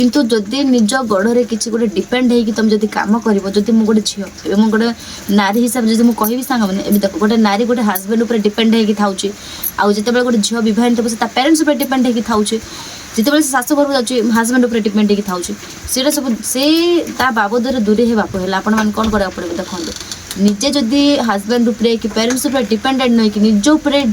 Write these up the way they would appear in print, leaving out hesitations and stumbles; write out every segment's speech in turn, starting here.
किंतु जदि निज गढ़े किसी गोटे डिपेंड होगी तुम जब कम कर जब मुझे गोटे झील एवं गोटे नारी हिसाब से मुझे कहि सांग मैंने देख गोटे नारी गोटे हजबैंड उपर डिपेंड होगी थाउची आउ जिते गोटे झील विवाहित हो से पेरेन्ट्स उपर डिपेंड होगी थाउची जिते शाशु घर जाऊँगी हजबैंड उपर डिपेंड होगी थाउची से सब से बाबद दूरी है बाप है आपण मैंने कौन करा पड़े देखो निजे जदि हजबैंड उपरे कि पेरेन्ट्स उपर डिपेंडेंट नहीं कि निज उपरे।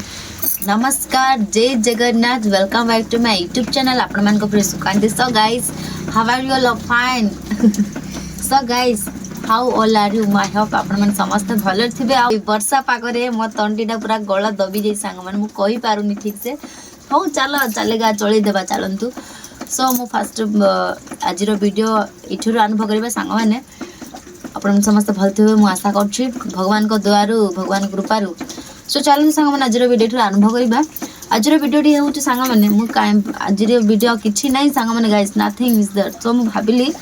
नमस्कार जय Jagannath welcome back to my YouTube channel आपण मान को Sukanti. So guys how are you all fine so guys how all are you my hope आपण मन समस्त भले थिबे। आ वर्षा पागरे मो तंडीटा पूरा गला दबी जाई सांग मन मु कहि पारुनी ठीक से हो चलो चलेगा चली देबा चलंतु। सो मु फर्स्ट आजिरो वीडियो इठुर अनुभव करबा सांग माने आपण समस्त भल थिबे मु आशा करछि भगवान को दयारु भगवान कृपारु। सो चलो सांग मैंने आज वीडियो आरंभ करवा। आज वीडियोटी हूँ सांग मैंने आज वीडियो किसी ना सांग मैंने गाइस नथिंग इज दैट। सो मुझे भाविली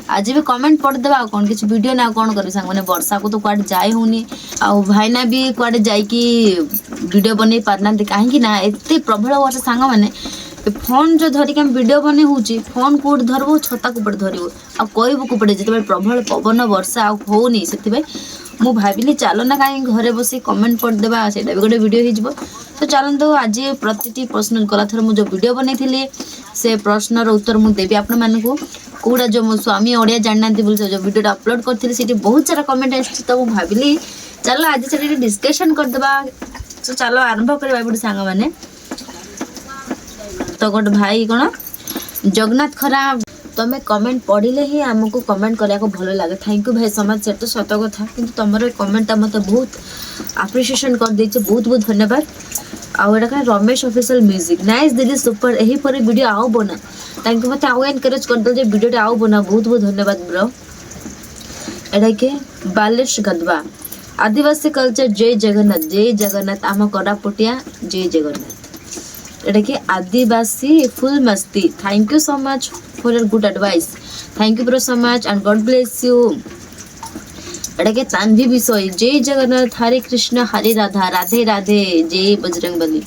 आज भी कमेंट पढ़देवा आ कौन किसी वीडियो ना कौन कर सांग मैंने वर्षा को तो कुआडे जाए होनी आ भाईना भी कुआडे जाइकी वीडियो बन पारना कहीं ना एत प्रबल वर्षा सांग मैंने फोन जो धरिक वीडियो बने होची फोन कूट धरबो छता कुपड़े धरबो आ कहबो कुपड़े जिते प्रबल पवन वर्षा होनी से मु भाविली चलो ना कहीं घरे बसी कमेंट पढ़देवा से भी गोटे वीडियो हो। तो चलते आज प्रति प्रश्न गला थर मुझे वीडियो बनई से प्रश्नर उत्तर मुझे देवी आपण मानक कौड़ा जो मो स्वामी ओडिया जानना बोल जो वीडियो अपलोड करी बहुत सारा कमेंट आसी तो मुझे भाविली चलो आज से डिस्कशन करदेवा। तो चलो आरंभ करवा गोटे सांग मैंने तो गोटे भाई कौन जगन्नाथ खरा तुम्हें कमेंट पढ़ले ही आमको कमेंट करने को भल लगे। थैंक यू भाई समाज से तो सत कथा कि तुम कमेंट मत बहुत आप्रिसिएशन कर दे बहुत बहुत धन्यवाद। आउ एटा रमेश ऑफिशियल म्यूजिक नाइस दीदी सुपर यही पर वीडियो आओ बना थैंक यू मत आउ एनकरेज कर दो वीडियो आओ बना बहुत बहुत धन्यवाद ब्रो। एटा के बालेश गदवा आदिवासी कल्चर जय जगन्नाथ आम कोरापुटिया जय जगन्नाथ एटा के आदिवासी फुल मस्ती thank you so much for your good advice thank you bro so much and God bless you. एटा के चांदी विषय जय जगन्नाथ हरे कृष्ण हरे राधा राधे राधे जय बजरंग बली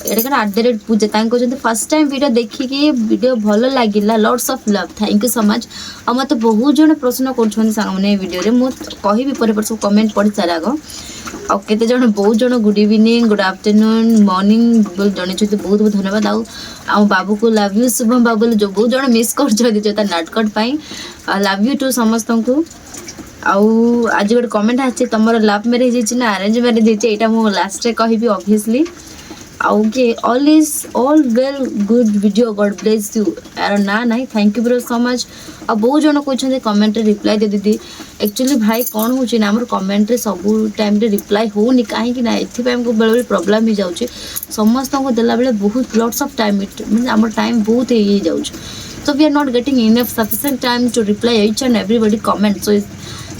एटा के @ पूजा फर्स्ट टाइम वीडियो देखिए वीडियो भल लगे lots of love thank you so much. आ मत बहुत जन प्रश्न कर वीडियो मुझे कहि पर सब कमेंट पढ़ी सारा आग आ केते जन बहुत जन good evening good afternoon morning जन बहुत बहुत धन्यवाद। आम बाबू को लव यू शुभम बाबू जो बहुत जन मिस कर नाटकट पाई लव यू टू समस्त को। आउ आज गोटे कमेंट आसी तुम लव मैरिज ना अरेंज मैरिज यहाँ मुझे लास्ट कहि ऑब्वियसली आउ के all well good video God bless you यार ना ना thank you bro so much. आ बहुत जन कहते कमेंट रिप्लाई दे दीदी एक्चुअली भाई कौन हो आम कमेंट सब टाइम रिप्लाई होनी कहीं ये आमको बेले बेले प्रोब्लेम हो जाऊँगी समस्त को देला बेले बहुत लॉट्स ऑफ टाइम मीन आम टाइम बहुत हो जाऊँ so we are not getting enough sufficient time to reply each and everybody comment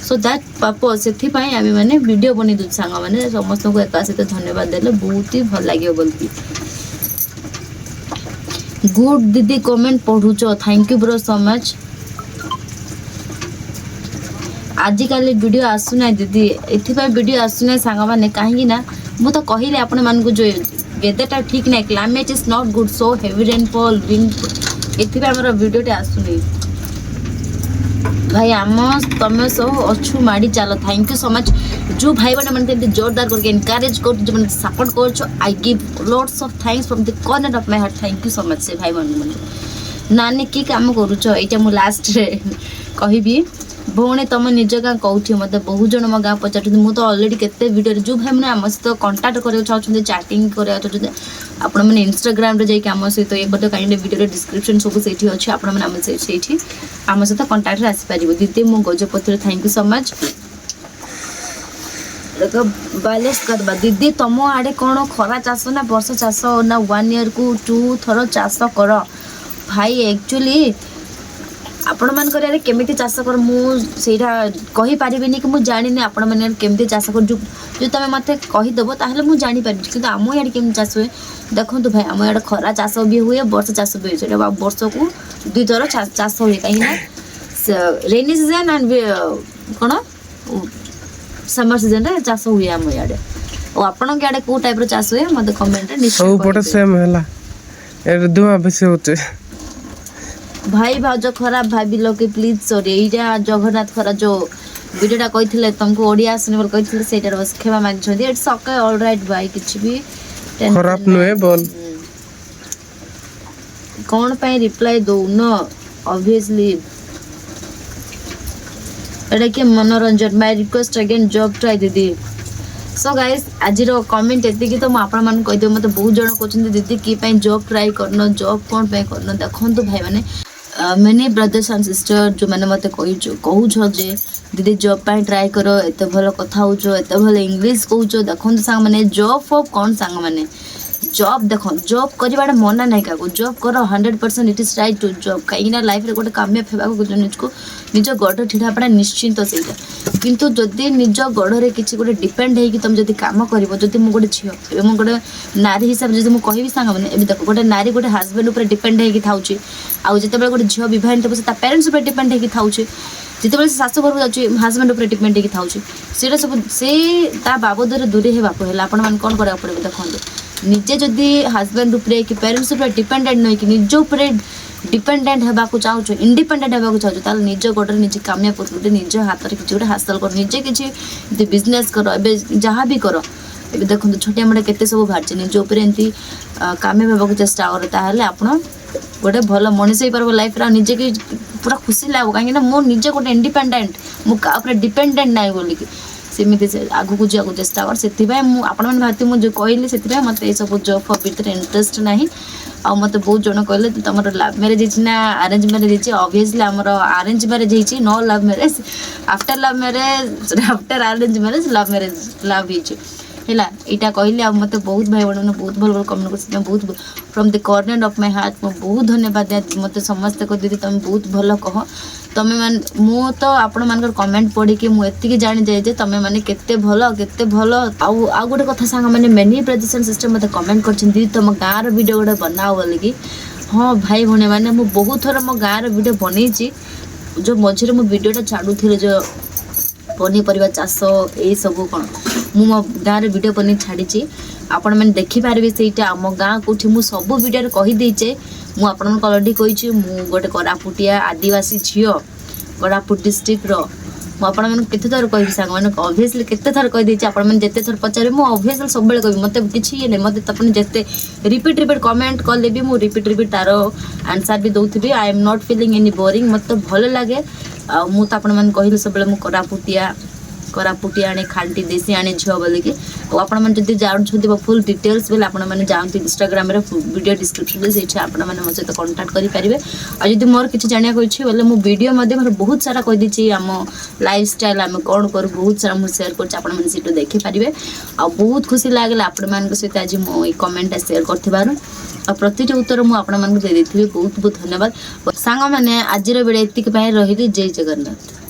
so that purpose से आम मैंने वीडियो बनी दूँ सांग मैंने समस्त को एक सहित धन्यवाद देले बहुत ही भल लगे बोलती गुड दीदी कमेंट पढ़ुच thank you bro so much. आजिकल वीडियो आसुना दीदी एथिपाई वीडियो आसुना सांग मैंने कहीं मु तो कहले आपण मानक जो वेदरटा ठीक ना climate is not good so heavy rainfall एथिपाई हमर वीडियोटे आसुनी भाई आम तुम सब अच्छु माड़ी चलो थैंक यू सो मच। जो भाई मैंने जोरदार करके एनकरेज कर जो मैंने सपोर्ट कर I give lots of thanks from the corner of my heart thank you so much से भाई मैंने नानी की काम करुच यहाँ मुझे लास्ट कहबी भौणी तुम निज गाँ कौटी मत बहुत जन मो गाँ पचार मुझे अलरेडी केते वीडियो जो भाई मैंने आम सहित कंटाक्ट करा चाहते चैटिंग करा चाहते आपण मैंने इंस्टाग्राम जाकि आम सहित ये करते कहीं वीडियो डिस्क्रिप्शन सब से अच्छे आपण मैंने आम सहित कंटाक्ट आसीपर दीदी मो Gajapati thank you so much. बालेश करवा दीदी तुम आड़े कौन खरा चाष ना वर्ष चाष ना 1 ईयर को 2 थर चाष कर भाई एक्चुअली आपण मान करे केमी चाष कर मुझे कहीपरि कि मुझे जानी आपण मैंने केमी चाष कर जो तुम मत कहीदेव ताहले मुझे जानीपार कि आम इे केमी चाष हुए देखो भाई आम इे खरा चाष भी हुए वर्ष चाष भी हुए वर्ष को 2 थर चाष हुए कहीं रेनी सीजन एंड कौन समर सीजन रे चाष हुए आम इे और आपण के आड़े को टाइप चाष हुए मत कमेंट सब पटे सेम हैला ए धुआं बेसी होते भाई भाज खराब भाविल कि प्लीज सॉरी एटा जगन्नाथ खरा जो वीडियोटा कही तुमको ओडिया आसने बोल कही सेटार बस क्षमा मांगछथि इट्स ओके ऑलराइट भाई किछि भी खराब नुहे बोल कौन पे रिप्लाई दो न ऑब्वियसली एटा के मनोरंजन my request again job try दीदी सो गाइस आज कमेंट एति कि तो म आपण मान कहि दे मते बहुत जण कोचन दीदी की पे जॉब ट्राई करनो जॉब कोन पे करनो देखंतु भाई माने मेनी ब्रदर्स एंड सिस्टर जो मैंने मत कहूँ जे दीदी जॉब पे ट्राई करो एत भल कथा हो एत भल इंग्लीश कहूँ देखो सांग मैंने जॉब फॉब कौन सांग मैंने जॉब देख जॉब करवा मना ना क्या जॉब कर 100% it is right to job कहीं लाइफ रे गोटे कामयाब होगा निजको निज गढ़ ठिड़ा पड़ा निश्चिंत से किंतु जदि निज गढ़ किसी गोटे डिपेंड है कि तुम जब कम कर जब मुझे गोटे झील मुझे गोटे नारी हिसाब से जब कहि सांग मैंने देख गोटे नारी गोटे हजबैंड उपर डिपेंड होगी थाउची आउ जिते गोटे झील विवाहित से पेरेन्ट्स उपर डिपेंड होगी थाउची जिते शाशु घर जाऊँगी हजबैंड उपर डिपेंड होगी थाउची से सब से बाबद दूरी होगाक है आपण मैंने कौन करा पड़े देखते निजे जदि हजबैंड उपरे कि पेरेंट्स उपरे डिपेंडेंट नहीं कि निज उपरे डिपेंडेंट होगाक चाहूँ इंडिपेंडेंट होगाक चाहूँ ताल निज गोटे निजे कामयाब कर निज हाथ में किसी गोटे हासिल कर निजे किसी बिजनेस कर ए जहाँ भी कर ए देखो छोटिया मोटा केते सब बाहर निज उपरे एमती कामयाब होगाक चेष्टा कर ताहले आपण गोटे भल मनीष हो पार लाइफ निजे कि पूरा खुशी लगे कहीं मोर निजे गोटे इंडिपेंडेंट मुझे डिपेंडेंट ना बोलिकी सेमती आगू को जाक चेष्टा कर से आपण भाती मुझे कहली से मत सब जॉब फॉब भीतर इंटरेस्ट ना आ मत बहुत जन कहले तुम लव मैरेज ना अरेंज मैरेज ऑब्वियसली आमर अरेंज मैरेज होती no love marriage after arrange marriage love है यहाँ कहली मत बहुत भाई बहन बहुत भल भल कमेंट कर बहुत from the corner of my heart मो बहुत धन्यवाद मत समस्त को दीदी तुम बहुत भल कह तुम मान मु तो आपण मान कमेंट पढ़ी कि मुझे जानी जाए तुम मैंने केते भल आउ गोटे कथा सांग मैंने मेनी ब्रदर्स एंड सिस्टर मत कमेंट कर दीदी तुम गाँव वीडियो गोटे बनाओ बोलिकी हाँ भाई भौणी मैंने मुझे बहुत थर मो गाँव वीडियो बनई जो मझे मो वीडियोटा छाड़ुली जो पनीपरिया चाष यही सब कौन मो गाँव में वीडियो बन छाड़ी आपण मैंने देखिपारे से आम गाँ कौटी मुझ सब वीडियो कहीदेचे मुझे अलरेडी कही गोटे कोरापुटिया आदिवासी झील कोरापुट डिस्ट्रिक्ट मुझे केते थर कह सांग मैंने ऑब्वियसली केते थर कहीदे आपण मैंने जिते थर पचारे मुझे ऑब्वियसली सब कह मत कि नहीं मत अपने जिते रिपीट कमेंट कले भी मुझे रिपीट तार आंसर भी दौथी I am not feeling any boring मत भल लगे मुझे आपण मैंने कहली सब कोरापुटिया आने खांटी देसी आने झील बोलिकी आपण मैंने जब जानते फुल डिटेल्स बोले आपण मैंने जानते इंस्टाग्राम वीडियो डिस्क्रिप्शन से आपण मैंने मो सहित कांटेक्ट करेंगे और जब मोर किसी जाना बोले मो वीडियो मोर बहुत सारा कहीदी आम लाइफ स्टाइल आम कौन करूँ बहुत सारा मुझे सेयार कर देखिपारे आ बहुत खुशी लगे आपण मान सहित आज मो कमेंटा सेयार कर प्रति उत्तर मुझे दे बहुत बहुत धन्यवाद सांग मैंने आज बेड़े एतिक रही जय जगन्नाथ।